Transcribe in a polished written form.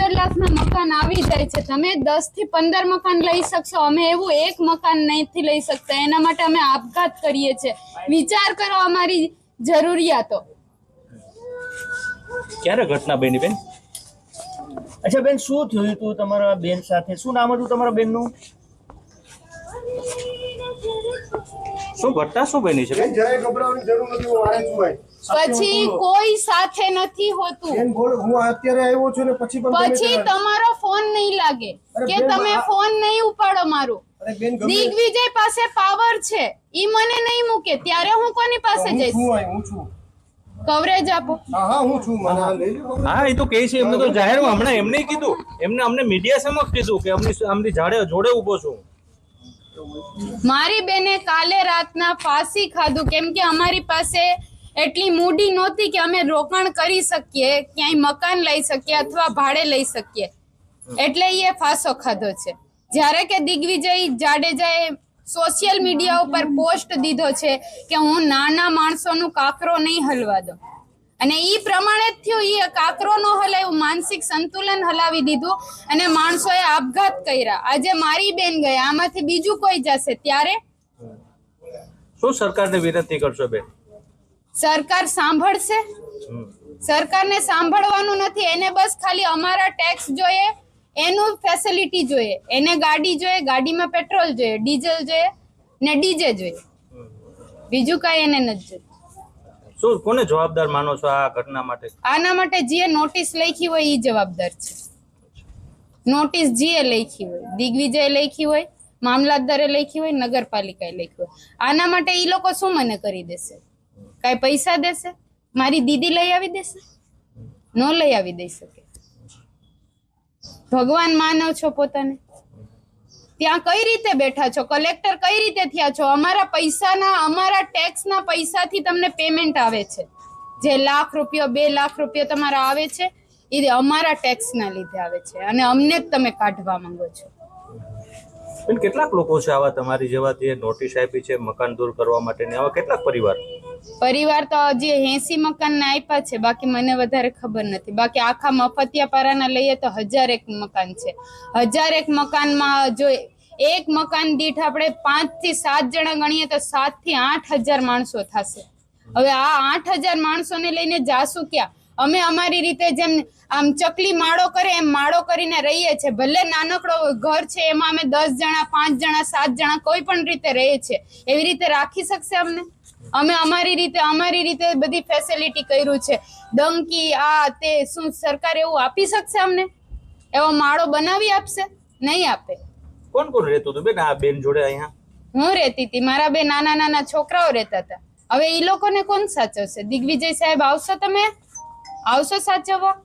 15 લાખના મકાન આવી જાય છે, તમે 10 થી 15 મકાન લઈ શકશો, અમે એવું એક મકાન નથી લઈ શકતા, એના માટે અમે આપઘાત કરીએ છીએ। વિચાર કરો અમારી જરૂરિયાતો। ક્યારે ઘટના બની બેન? अच्छा बेन शू थयुं तु तमारा बेन साथे? शू नाम हतुं तमारा बेन नुं? શું ઘટના શું બની છે બેન? જરાય ગભરાવાની જરૂર નથી, હું આરે છું ભાઈ। પછી કોઈ સાથે નથી હોતું। બેન બોલ, હું અત્યારે આવ્યો છું ને પછી પણ પછી તમારો ફોન નહીં લાગે કે તમે ફોન નહીં ઉપાડો મારો। અરે બેન ગમે દિગ્વિજય પાસે પાવર છે, ઈ મને નહીં મૂકે ત્યારે હું કોની પાસે જઈશ? હું છું કવરેજ આપો। હા હા હું છું, મને લઈ લો। હા એ તો કહે છે, એમને તો જાહેરમાં હમણાં એમને કીધું, એમને અમને મીડિયા સમક્ષ કીધું કે અમની જોડે ઊભો છું। મારી બેને કાલે રાતના ફાંસી ખાધું, કેમ કે અમારી પાસે એટલી મૂડી નહોતી કે અમે રોકાણ કરી શકીએ, ક્યાંય મકાન લઈ શકીએ અથવા ભાડે લઈ શકીએ, એટલે એ ફાંસો ખાધો છે। જ્યારે કે દિગ્વિજય જાડેજાએ સોશિયલ મીડિયા ઉપર પોસ્ટ દીધો છે કે હું નાના માણસોનું કાકરો નહીં હલવા દઉં, અને ઈ પ્રમાણે જ થયું। ઈ કાકરો નો હલાવ્યું, માનસિક સંતુલન હલાવી દીધું અને માણસોએ આપઘાત કર્યા। આજે મારી બેન ગયા, આમાંથી બીજું કોઈ જશે ત્યારે શું સરકારને વિનંતી કરશો બેન? સરકાર સાંભળશે? સરકારને સાંભળવાનું નથી, એને બસ ખાલી અમારા ટેક્સ જોઈએ, એનું ફેસિલિટી જોઈએ, એને ગાડી જોઈએ, ગાડીમાં પેટ્રોલ જોઈએ, ડીઝલ જોઈએ ને ડીજે જોઈએ, બીજું કાંઈ એને નથી જોયું। શું કોને જવાબદાર માનો છો આ ઘટના માટે? આના માટે જે નોટિસ લખી હોય એ જવાબદાર છે। નોટિસ જે લખી હોય, દિગ્વિજય લખી હોય, મામલતદારે લખી હોય, નગરપાલિકાએ લખી હોય, આના માટે એ લોકો શું મને કરી દેશે? કાંઈ પૈસા દેશે? મારી દીદી લઈ આવી દેશે? ન લઈ આવી દઈ શકે। ભગવાન માનો છો પોતાને? ત્યાં કઈ રીતે બેઠા છો? કલેક્ટર કઈ રીતે થયા છો? અમારા પૈસાના, અમારા ટેક્સના પૈસાથી તમને પેમેન્ટ આવે છે, જે લાખ રૂપિયા 2 લાખ રૂપિયા તમારા આવે છે એ અમારા ટેક્સના લીધે આવે છે, અને અમને જ તમે કાઢવા માંગો છો। બેન કેટલાક લોકો છે આવા તમારી જેવા જે નોટિસ આપી છે મકાન દૂર કરવા માટેની, આવા કેટલાક પરિવાર તો હજી 80 મકાનના આપ્યા છે, બાકી મને વધારે ખબર નથી। બાકી આખા મફતિયાપારાના લઈએ તો 1001 મકાન છે। 1001 મકાનમાં જો એક મકાન દીઠ આપણે 5 થી 7 જણા ગણીએ તો 7 થી 8000 માણસો થશે। હવે આ 8000 માણસોને લઈને જાશું ક્યાં? અમે અમારી રીતે જેમ આમ ચકલી માળો કરે એમ માળો કરીને રહીએ છીએ, ભલે નાનકડો ઘર છે એમાં અમે 10 જણા 5 જણા 7 જણા કોઈ પણ રીતે રહીએ છીએ, એવી રીતે રાખી શકશે અમને? અમે અમારી રીતે બધી ફેસિલિટી કર્યું છે, ડંકી આ તે, શું સરકાર એવું આપી શકશે અમને? એવો માળો બનાવી આપશે? નહીં આપે। કોણ કોણ રહેતું હતું બેન આ બેન જોડે અહીંયા? હું રહેતી હતી, મારા બે નાના નાના છોકરાઓ રહેતા હતા। હવે ઈ લોકોને કોણ સાચવશે? દિગ્વિજય સાહેબ આવશો, તમે આવશો સાચવવા?